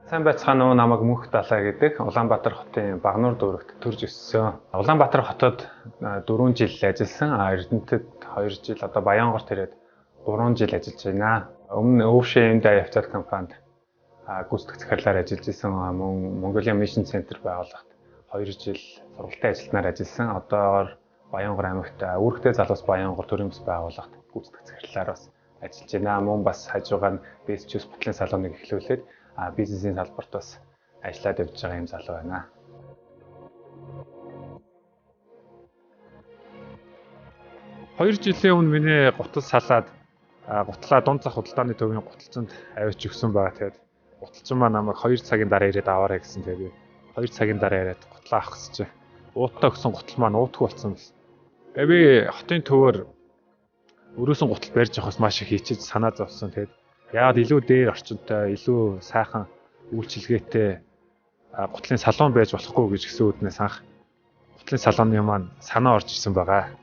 Сайн байцгаана уу, намайг Мөнх Далай гэдэг Улаанбаатар хотын Багнуур дүүрэгт төрж өссөн. Улаанбаатар хотод 4 жил ажилласан. Эрдэнэтэд 2 жил, одоо Баянгорт ирээд 3 жил ажиллаж байна. Өмнө Өвшөө Инди явцад компанид гүйцэтгэх захирлаар ажиллаж исэн. Мөн Mongolia Mission Center байгууллагт 2 жил сургалтын ажилтнаар ажилласан. Одоогоор Баянгор аймагт Үүрэгтэй залуус Баянгор төрийн бас байгууллагт гүйцэтгэх захирлаар бас ажиллаж байна. Мөн бас хажуугаар нь Бэсчус бүтлэн салоныг эхлүүлээд бизнесийн салбарт бас ажиллаад явж байгаа юм залуу байна. Хоёр жилийн өмнө миний гутал салаад гутлаа дунд зах худалдааны төвийн гуталцанд авчиж өгсөн байгаа. Тэгээд гуталчин маань намайг 2 цагийн дараа ирээд аваарай гэсэн. Тэгээд 2 цагийн дараа ирээд гутлаа авах гэсэж. Уутаа өгсөн гутал маань уутгүй болсон байна. Тэгээд би хотын төвөөр өрөөсөн гутал барьж явахаас маш их хичээж санаа зовсон. Тэгээд яагаад илүү дээр орчинтой, илүү сайхан үйлчилгээтэй гутлын салон байж болохгүй гэж гисэн үднээс анх гутлын салоны маань санаа орж ирсэн байгаа.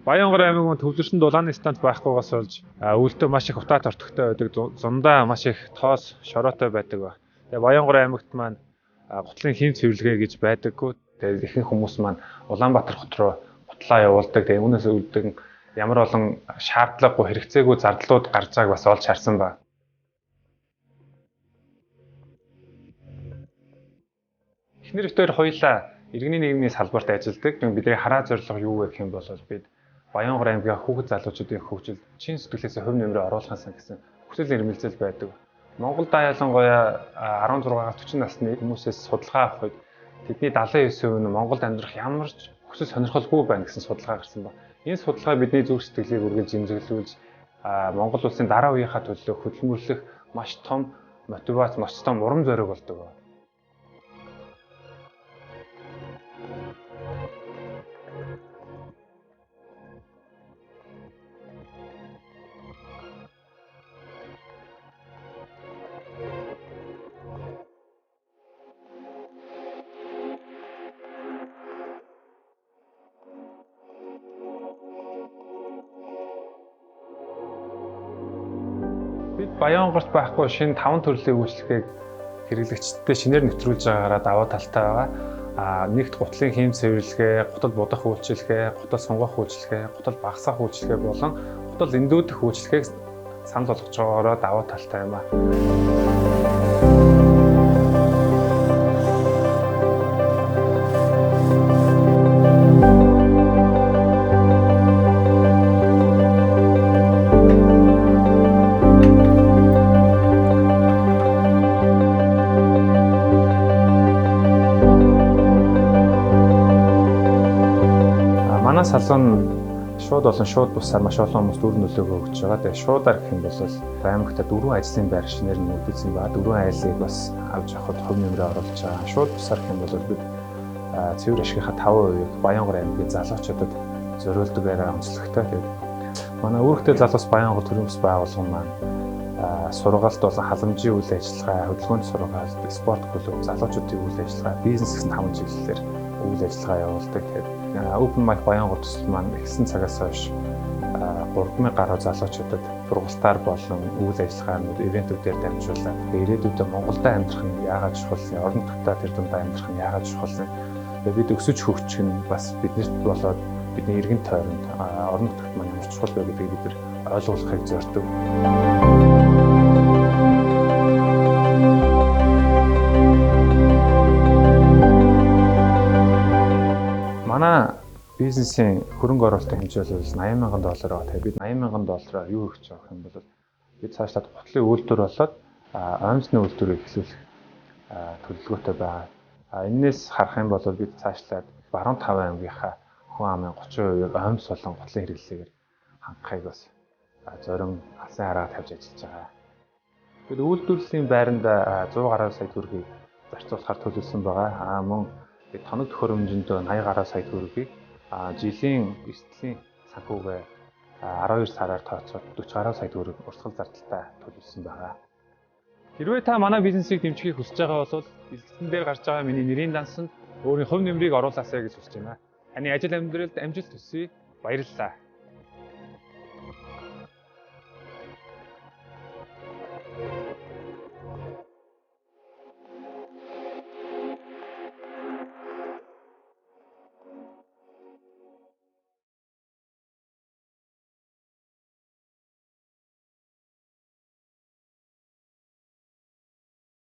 Баянгор аймаг төвлөрсөн дулааны станц байхгүйгаас болж үйлдэл маш их утаат ортогтой байдаг, зундаа маш их тоос, шороотой байдаг ба. Тэгээ Баянгор аймагт маань гутлын хэм цэвэрлэгээ гэж байдаггүй. Тэгээ ихэнх хүмүүс маань Улаанбаатар хот руу гутлаа явуулдаг. Тэгээ үүнээс үүдэн ямар олон шаардлагагүй хэрэгцээгүй зардлууд гарч байгааг бас олж харсан ба. Эхнэр битээр хоёулаа иргэний нийгмийн салбарт ажилладаг. Бидний хараа зорилго юу вэ гэх юм бол бид Баянгор аймгийн хүүхэд залуучуудын хөгжилд чин сэтгэлээсээ хувь нэмрээ оруулахаас гэсэн хүсэл эрмэлзэл байдаг. Монголд ялангуяа 16-аас 40 насны хүмүүсээс судалгаа авах үед тэдний 79% нь Монголд амьдрах ямар ч хүсэл сонирхолгүй байна гэсэн судалгаа гарсан ба. Энэ судалгаа бидний зүрх сэтгэлийг үргэлж эмзэглүүлж Монгол улсын дараа үеийнхаа төлөө хөдөлмөрлөх маш том мотивац, маш том урам зориг болдог. Бид Баянгорт байхгүй шинэ 5 төрлийн үйлчлэгийг хэрэглэгчдэд шинээр нэвтрүүлж байгаагаараа даваа талтай байгаа. Нэгт гутлын хэм цэвэрлэгээ, гутал будах үйлчлэгээ, гутал сунгах үйлчлэгээ, гутал багасгах үйлчлэгээ болон гутал эндүүдэх үйлчлэгийг санал болгож байгаагаараа даваа талтай юм аа. Манай салон шууд болон шууд бусаар маш олон хүмүүст үр нөлөөгөө өгч байгаа. Тэгээ шуудаар гэх юм бол аймагта 4 ажлын байр шинээр нүүдэлсэн ба 4 айлыг бас авч явахад хувь нэмрээ оруулж байгаа. Шууд бусаар гэх юм бол бид цэвэр ашигынхаа 5%-ийг Баянгор аймгийн залуучуудад зориулдагаараа онцлогтой. Тэгээд манай Үүрэгтэй залуус Баянгор төрийн бас байгууллага маань сургалт болон халамжийн үйл ажиллагаа, хөдөлгөөний сургалт, спорт клуб, залуучуудын үйл ажиллагаа, бизнес гэсэн 5 чиглэлээр үйл ажиллагаа явуулдаг. Тэгэхээр Open Mic Баянгор төсөл маань эхэлсэн цагаас хойш 3000 гаруй залуучуудад сургалтаар болон үйл ажиллагаанууд, ивентүүдээр дамжуулаад ирээдүйдээ Монголд амьдрах нь яагаад чухал, орон нутгад тэр дундаа амьдрах нь яагаад чухал вэ? Тэгээд бид өсөж хөгжих нь бас биднэрт болоод бидний эргэн тойронд орон нутгад маань ямар чухал вэ гэдгийг бид ойлгуулахыг зорддог. Манай бизнесийн хөрөнгө оруулалтын хэмжээ бол $80,000 байгаа. Тэгээд бид $80,000 юу хийж байгаа юм бол бид цаашлаад гутлын үйлдвэр болоод оймсны үйлдвэрийг эхлүүлэх төлөвлөгөөтэй байгаа. Энээс харах юм бол бид цаашлаад Баруун 5 аймгийнхаа хүн амын 30%-ийг оймс болон гутлын хэрэглээгээр хангахыг бас зорин алсын хараа тавьж ажиллаж байгаа. Бид үйлдвэрлэлийн байранд 100 гаруй сая төгрөгийг зарцуулахар төлөвлөсөн байгаа. Мөн бид тоног төхөөрөмжөнд 80 гаруй сая төгрөгийг жилийн эрсдлийн санхүүгээ 12 сараар тооцоод 40 гаруй сая төгрөг урсгал зардалтай төлөвлөсөн байгаа. Хэрвээ та манай бизнесийг дэмжихийг хүсэж байгаа бол дэлгэцэн дээр гарч байгаа миний нэрийн дансанд өөрийн хувь нэмрийг оруулаасай гэж хүсэж байна. Таны ажил амьдралд амжилт хүсье. Баярлалаа.